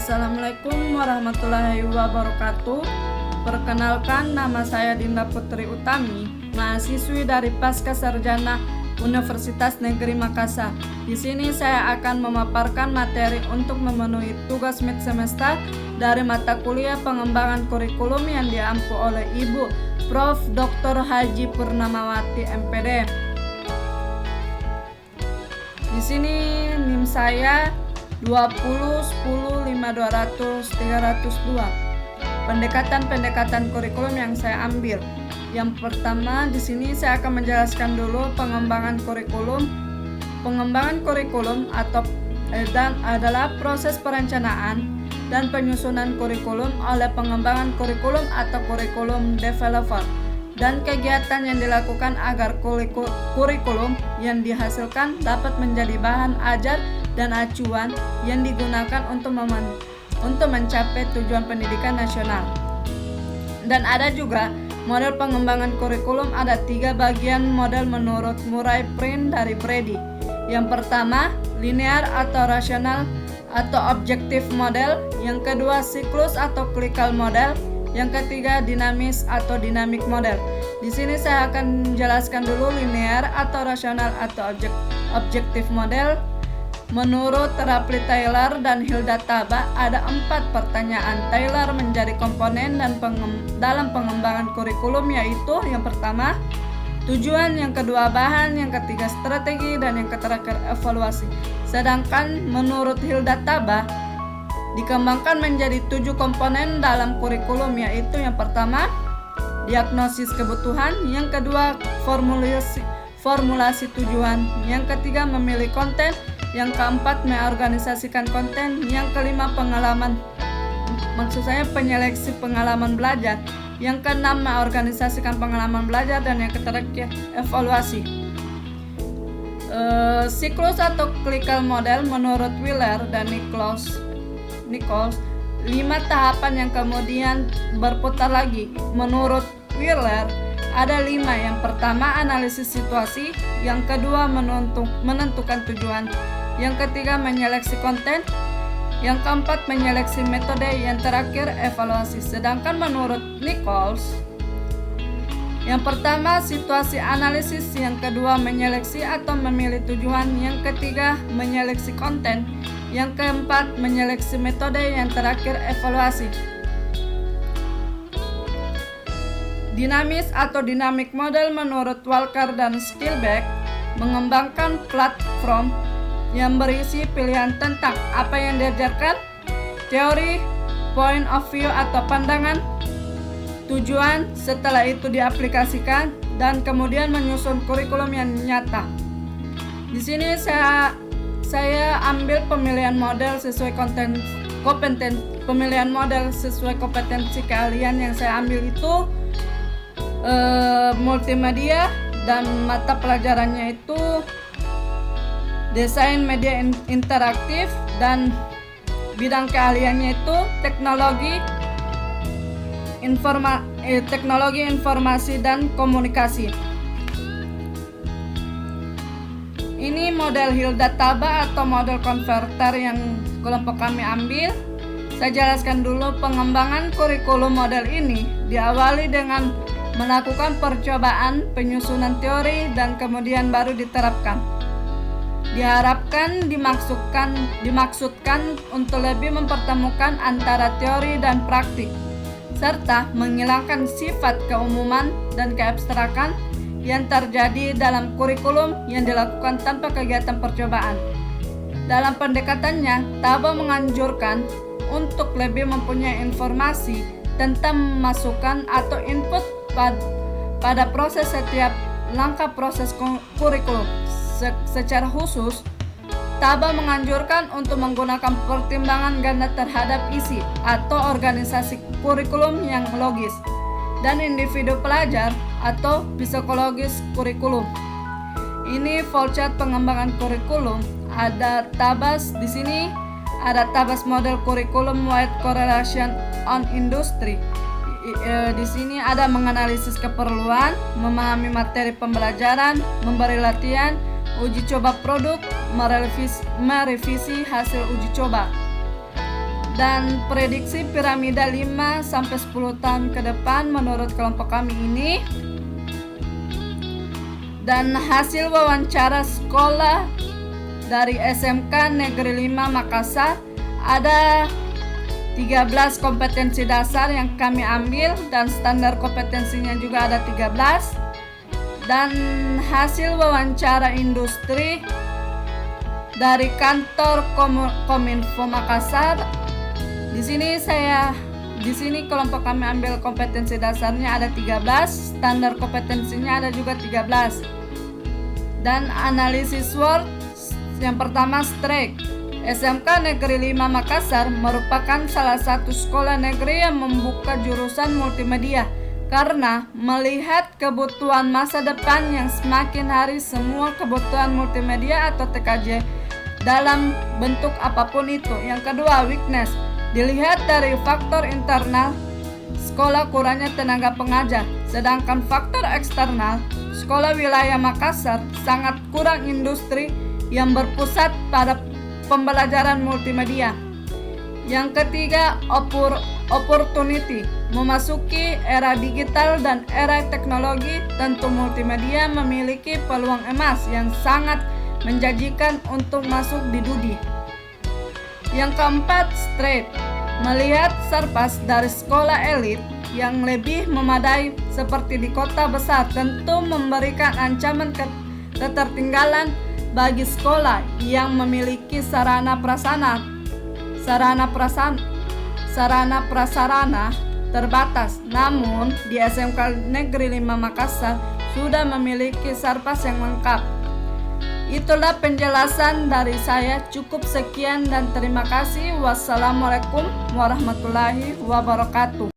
Assalamualaikum warahmatullahi wabarakatuh. Perkenalkan, nama saya Dinda Putri Utami, mahasiswi dari Pasca Sarjana Universitas Negeri Makassar. Di sini saya akan memaparkan materi untuk memenuhi tugas mid semester dari mata kuliah pengembangan kurikulum yang diampu oleh Ibu Prof. Dr. Haji Purnamawati MPD. Di sini NIM saya 20105200 pendekatan kurikulum yang saya ambil. Yang pertama, di sini saya akan menjelaskan dulu pengembangan kurikulum. Pengembangan kurikulum adalah proses perencanaan dan penyusunan kurikulum oleh pengembangan kurikulum atau kurikulum developer, dan kegiatan yang dilakukan agar kurikulum yang dihasilkan dapat menjadi bahan ajar dan acuan yang digunakan untuk mencapai tujuan pendidikan nasional. Dan ada juga model pengembangan kurikulum, ada 3 bagian model menurut Murray Print dari Brady. Yang pertama, linear atau rasional atau objektif model. Yang kedua, siklus atau clinical model. Yang ketiga, dinamis atau dynamic model. Di sini saya akan menjelaskan dulu linear atau rasional atau objektif model. Menurut Rapley Taylor dan Hilda Taba, ada 4 pertanyaan Taylor menjadi komponen dan dalam pengembangan kurikulum, yaitu yang pertama, tujuan, yang kedua, bahan, yang ketiga, strategi, dan yang terakhir, evaluasi. Sedangkan menurut Hilda Taba, dikembangkan menjadi 7 komponen dalam kurikulum, yaitu yang pertama, diagnosis kebutuhan, yang kedua, formulasi tujuan, yang ketiga, memilih konten, yang keempat, mengorganisasikan konten, yang kelima, penyeleksi pengalaman belajar, yang keenam, mengorganisasikan pengalaman belajar, dan yang terakhir, evaluasi. Siklus atau clinical model menurut Wheeler dan Nichols, 5 tahapan yang kemudian berputar lagi. Menurut Wheeler ada 5. Yang pertama, analisis situasi, yang kedua, menentukan tujuan, yang ketiga, menyeleksi konten, yang keempat, menyeleksi metode, yang terakhir, evaluasi. Sedangkan menurut Nichols, yang pertama, situasi analisis, yang kedua, menyeleksi atau memilih tujuan, yang ketiga, menyeleksi konten, yang keempat, menyeleksi metode, yang terakhir, evaluasi. Dinamis atau dynamic model menurut Walker dan Skillback mengembangkan platform yang berisi pilihan tentang apa yang diajarkan, teori, point of view atau pandangan, tujuan, setelah itu diaplikasikan, dan kemudian menyusun kurikulum yang nyata. Di sini saya ambil pemilihan model sesuai kompetensi keahlian yang saya ambil itu multimedia, dan mata pelajarannya itu desain media interaktif, dan bidang keahliannya itu teknologi informasi dan komunikasi. Ini model Hilda Taba atau model konverter yang kelompok kami ambil. Saya jelaskan dulu pengembangan kurikulum model ini diawali dengan melakukan percobaan, penyusunan teori, dan kemudian baru diterapkan. Diharapkan dimaksudkan untuk lebih mempertemukan antara teori dan praktik, serta menghilangkan sifat keumuman dan keabstrakan yang terjadi dalam kurikulum yang dilakukan tanpa kegiatan percobaan. Dalam pendekatannya, Taba menganjurkan untuk lebih mempunyai informasi tentang masukan atau input pada proses setiap langkah proses kurikulum. Secara khusus, Taba menganjurkan untuk menggunakan pertimbangan ganda terhadap isi atau organisasi kurikulum yang logis, dan individu pelajar atau psikologis kurikulum. Ini flowchart pengembangan kurikulum. Ada Tabas di sini, ada Tabas model kurikulum wide correlation on industry. Di sini ada menganalisis keperluan, memahami materi pembelajaran, memberi latihan, uji coba produk, merevisi hasil uji coba. dan prediksi piramida 5-10 tahun ke depan menurut kelompok kami ini. Dan hasil wawancara sekolah dari SMK Negeri 5 Makassar, ada 13 kompetensi dasar yang kami ambil dan standar kompetensinya juga ada 13. Dan hasil wawancara industri dari kantor Kominfo Makassar, di sini kelompok kami ambil kompetensi dasarnya ada 13, standar kompetensinya ada juga 13. Dan analisis SWOT yang pertama strike. SMK Negeri 5 Makassar merupakan salah satu sekolah negeri yang membuka jurusan multimedia karena melihat kebutuhan masa depan yang semakin hari semua kebutuhan multimedia atau TKJ dalam bentuk apapun itu. Yang kedua, weakness. Dilihat dari faktor internal, sekolah kurangnya tenaga pengajar, sedangkan faktor eksternal, sekolah wilayah Makassar sangat kurang industri yang berpusat pada pembelajaran multimedia. Yang ketiga, opportunity. Memasuki era digital dan era teknologi, tentu multimedia memiliki peluang emas yang sangat menjanjikan untuk masuk di Dudi. Yang keempat, straight. Melihat Sarpas dari sekolah elit yang lebih memadai seperti di kota besar tentu memberikan ancaman ketertinggalan bagi sekolah yang memiliki sarana prasarana terbatas. Namun di SMK Negeri 5 Makassar sudah memiliki Sarpas yang lengkap. Itulah penjelasan dari saya. Cukup sekian dan terima kasih. Wassalamualaikum warahmatullahi wabarakatuh.